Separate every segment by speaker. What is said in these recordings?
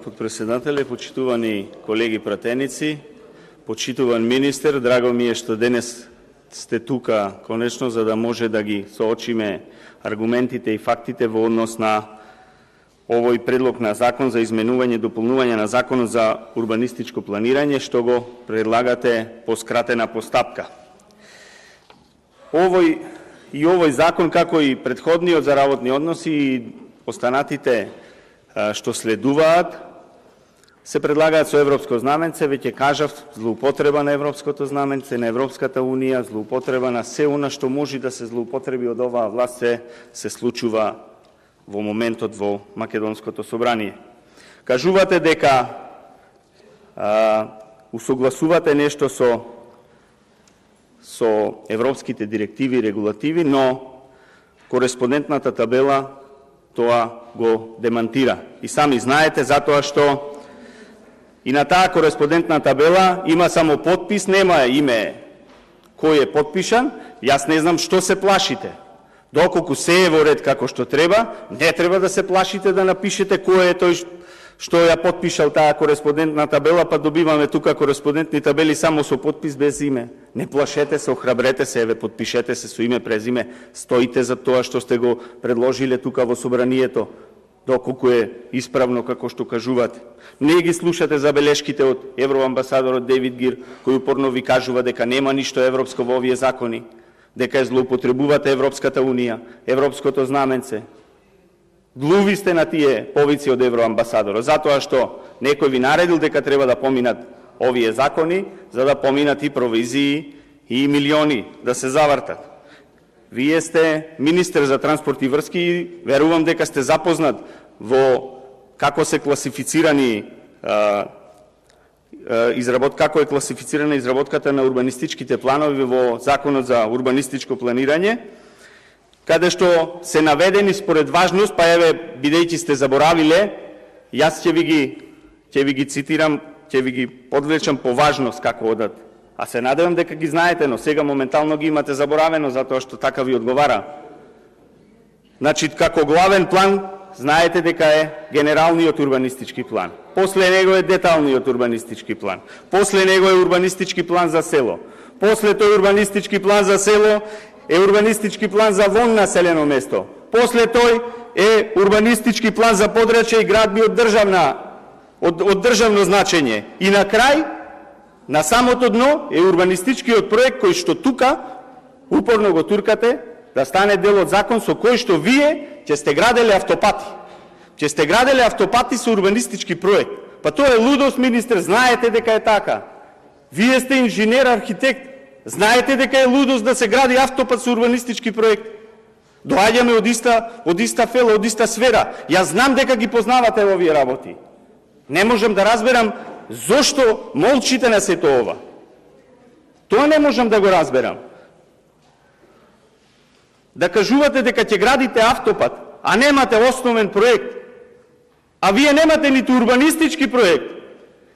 Speaker 1: Подпредседателе, почитувани колеги пратеници, почитуван министер, драго ми е што денес сте тука конечно за да може да ги соочиме аргументите и фактите во однос на овој предлог на закон за изменување и дополнување на законот за урбанистичко планирање, што го предлагате по скратена постапка. Овој закон, како и претходниот за работни односи и останатите што следуваат, се предлагаат со европско знаменце. Веќе кажав, злоупотреба на европското знаменце, на Европската унија, злоупотреба на се она што може да се злоупотреби од оваа власт се случува во моментот во Македонското собрание. Кажувате дека усогласувате нешто со европските директиви и регулативи, но кореспондентната табела тоа го демантира. И сами знаете, затоа што и на таа кореспондентна табела има само подпис, нема име кој е подпишан. Јас не знам што се плашите. Доколку се е во ред како што треба, не треба да се плашите да напишете кој е тој што ја подпишал таа кореспондентна табела, па добиваме тука кореспондентни табели само со подпис без име. Не плашете се, охрабрете се, подпишете се со име, презиме, стоите за тоа што сте го предложиле тука во собранието, доколку е исправно како што кажувате. Не ги слушате забелешките од евроамбасадорот Дейвид Гир, кој упорно ви кажува дека нема ништо европско во овие закони, дека ја злоупотребувате Европската унија, европското знаменце. Глуви сте на тие повици од евроамбасадорот, затоа што некој ви наредил дека треба да поминат овие закони, за да поминат и провизии и милиони да се завртат. Вие сте министер за транспорт и врски и верувам дека сте запознат во како се класифицирани како е класифицирана изработката на урбанистичките планови во Законот за урбанистичко планирање, каде што се наведени според важност, па еве, бидејќи сте заборавиле, јас ќе ви ги цитирам, ќе ви ги подвлечам по важност како одат. А се надевам дека ги знаете, но сега моментално ги имате заборавено, затоа што така ви одговара. Значи, како главен план, знаете дека е генералниот урбанистички план. После него е деталниот урбанистички план. После него е урбанистички план за село. После тој урбанистички план за село е урбанистички план за вон населено место. После тој е урбанистички план за подрачје и градби од државно значење. И на крај, на самото дно е урбанистичкиот проект кој што тука упорно го туркате да стане дел од закон со кој што вие ќе сте граделе автопати. Ќе сте граделе автопати со урбанистички проект. Па тоа е лудост, министер, знаете дека е така. Вие сте инженер, архитект, знаете дека е лудост да се гради автопат со урбанистички проект. Доаѓаме од иста фела, од иста сфера. Јас знам дека ги познавате овие работи. Не можам да разберам зошто молчите на сето ова. Тоа не можам да го разберам. Да кажувате дека ќе градите автопат, а немате основен проект, а вие немате ниту урбанистички проект,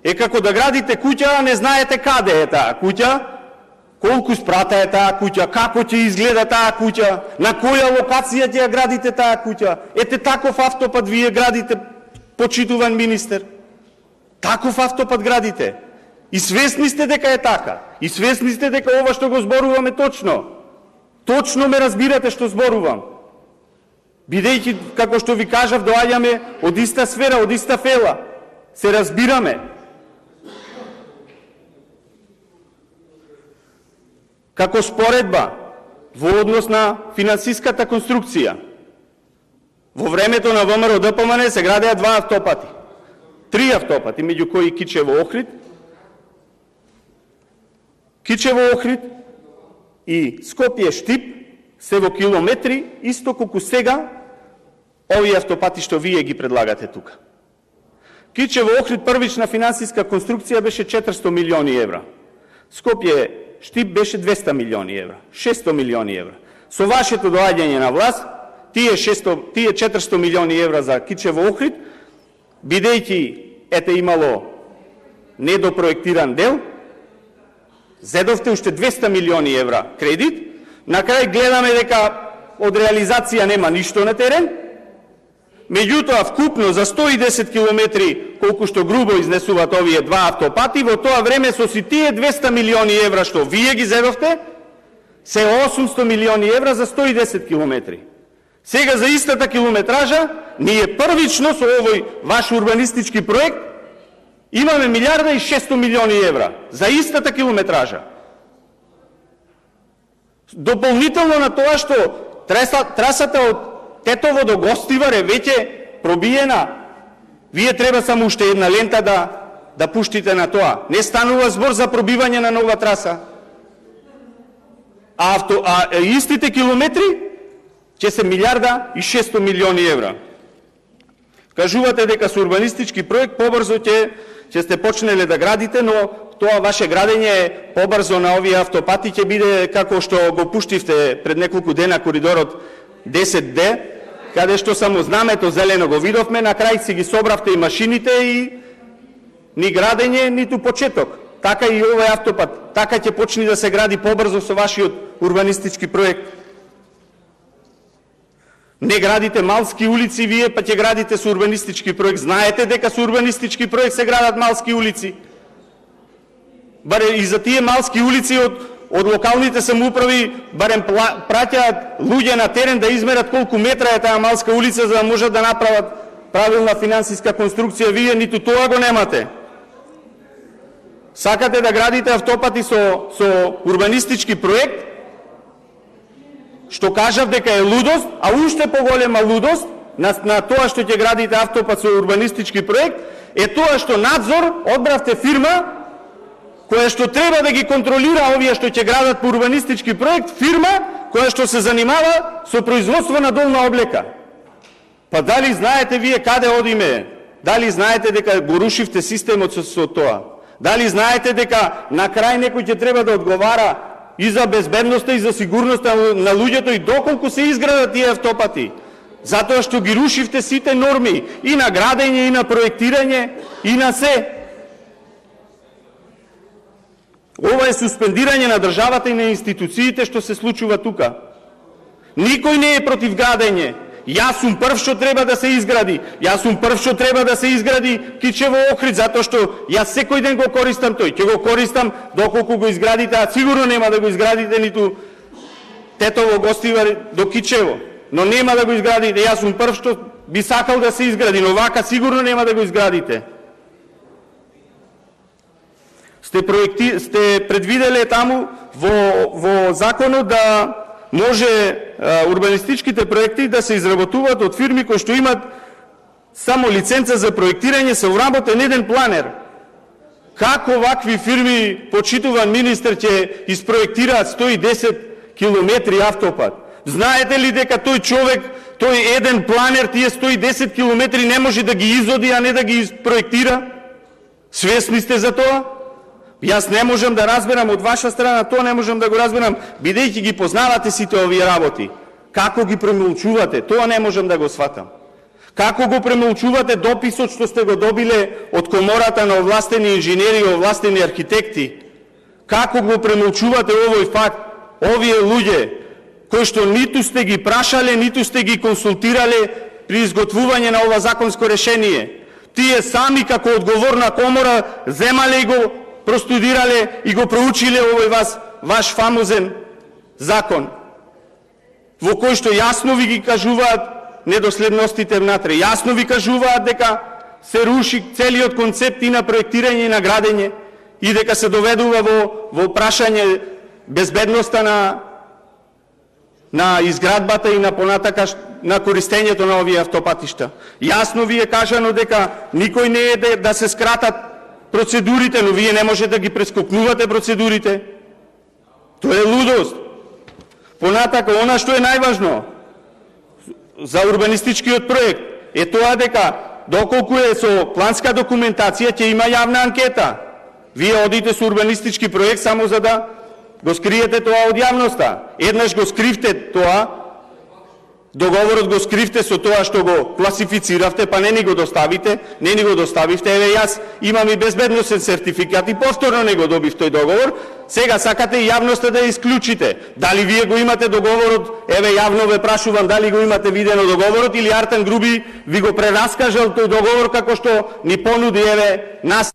Speaker 1: е како да градите куќа, а не знаете каде е таа куќа, колку спрата е таа куќа, како ќе изгледа таа куќа, на која локација ќе ја градите таа куќа. Ете таков автопат вие градите, почитуван министер. Таков автопат градите. И свесни сте дека е така. И свесни сте дека ова што го зборуваме точно. Точно ме разбирате што зборувам. Бидејќи, како што ви кажав, доаѓаме од иста сфера, од иста фела. Се разбираме. Како споредба во однос на финансиската конструкција. Во времето на ВМРО ДПМН се градеа 2 автопати. 3 автопати, меѓу кои Кичево-Охрид и Скопје-Штип се во километри, исто колку сега овие автопати што вие ги предлагате тука. Кичево-Охрид првична финансиска конструкција беше 400 милиони евра. Скопје-Штип беше 200 милиони евра. 600 милиони евра. Со вашето доаѓање на власт, тие 400 милиони евра за Кичево-Охрид, бидејќи ете имало недопроектиран дел, зедовте уште 200 милиони евра кредит, на крај гледаме дека од реализација нема ништо на терен, меѓутоа вкупно за 110 километри, колку што грубо изнесуваат овие два автопати, во тоа време со си тие 200 милиони евра што вие ги зедовте, се 800 милиони евра за 110 километри. Сега за истата километража, ние првично со овој ваш урбанистички проект имаме 1.600 милиони евра за истата километража. Дополнително на тоа што трасата од Тетово до Гостивар е веќе пробиена, вие треба само уште една лента да пуштите на тоа. Не станува збор за пробивање на нова траса. А истите километри ќе се 1.600 милиони евра. Кажувате дека со урбанистички проект побрзо ќе сте почнеле да градите, но тоа ваше градење е побрзо на овие автопати ќе биде како што го пуштивте пред неколку дена коридорот 10D, каде што само знамето зелено го видовме, на крај си ги собравте и машините и ни градење, ниту почеток. Така и овој автопат, така ќе почне да се гради побрзо со вашиот урбанистички проект. Не градите малски улици, вие па ќе градите со урбанистички проект. Знаете дека со урбанистички проект се градат малски улици. Баре и за тие малски улици од локалните самоуправи барем праќаат луѓе на терен да измерат колку метра е таа малска улица за да можат да направат правилна финансиска конструкција. Вие ниту тоа го немате. Сакате да градите автопати со урбанистички проект, што кажав дека е лудост, а уште поголема лудост на тоа што ќе градите автопат со урбанистички проект, е тоа што надзор одбравте фирма која што треба да ги контролира овие што ќе градат по урбанистички проект, фирма која што се занимава со производство на долна облека. Па дали знаете вие каде одиме? Дали знаете дека го рушивте системот со тоа? Дали знаете дека на крај некој ќе треба да одговара и за безбедноста и за сигурноста на луѓето и доколку се изградат тие автопати? Затоа што ги рушивте сите норми и на градење, и на проектирање, и на се. Ова е суспендирање на државата и на институциите што се случува тука. Никој не е против градење. Јас сум прв што треба да се изгради. Јас сум прв што треба да се изгради Кичево Охрид, затоа што јас секој ден го користам тој. Ќе го користам доколку го изградите, а сигурно нема да го изградите ниту Тетово Гостивар до Кичево. Но нема да го изградите. Јас сум прв што би сакал да се изгради, но вака сигурно нема да го изградите. Сте предвиделе таму во законот да може урбанистичките проекти да се изработуваат од фирми кои што имат само лиценца за проектирање, се вработен еден планер. Како вакви фирми, почитуван министер, ќе испроектираат 110 километри автопат? Знаете ли дека тој човек, тој еден планер, тие 110 километри не може да ги изоди, а не да ги проектира? Свесни сте за тоа? Јас не можам да разберам од ваша страна, тоа не можам да го разберам, бидејќи ги познавате сите овие работи. Како ги премолчувате? Тоа не можам да го сватам. Како го премолчувате дописот што сте го добиле од Комората на овластени инженери и овластени архитекти? Како го премолчувате овој факт? Овие луѓе кои што ниту сте ги прашале, ниту сте ги консултирале при изготвување на ова законско решение. Тие сами како одговорна комора земале и го простудирале и го проучиле овој ваш фамозен закон, во кој што јасно ви ги кажуваат недоследностите внатре. Јасно ви кажуваат дека се руши целиот концепт и на проектирање и на градење и дека се доведува во прашање безбедноста на изградбата и на понатака на користењето на овие автопатишта. Јасно ви е кажано дека никој не е да се скратат процедурите, но вие не може да ги прескокнувате процедурите. Тоа е лудост. Понатака, она што е најважно за урбанистичкиот проект е тоа дека доколку е со планска документација ќе има јавна анкета. Вие одите со урбанистички проект само за да го скриете тоа од јавноста. Еднаш го скривте тоа, Договорот го скривте со тоа што го класифициравте, па не ни го доставивте. Еве јас имам и безбедносен сертификат и повторно не го добив тој договор. Сега сакате и јавноста да исклучите. Дали вие го имате договорот? Еве јавно ве прашувам дали го имате видено договорот или Артан Груби ви го прераскажал тој договор како што ни понуди еве нас.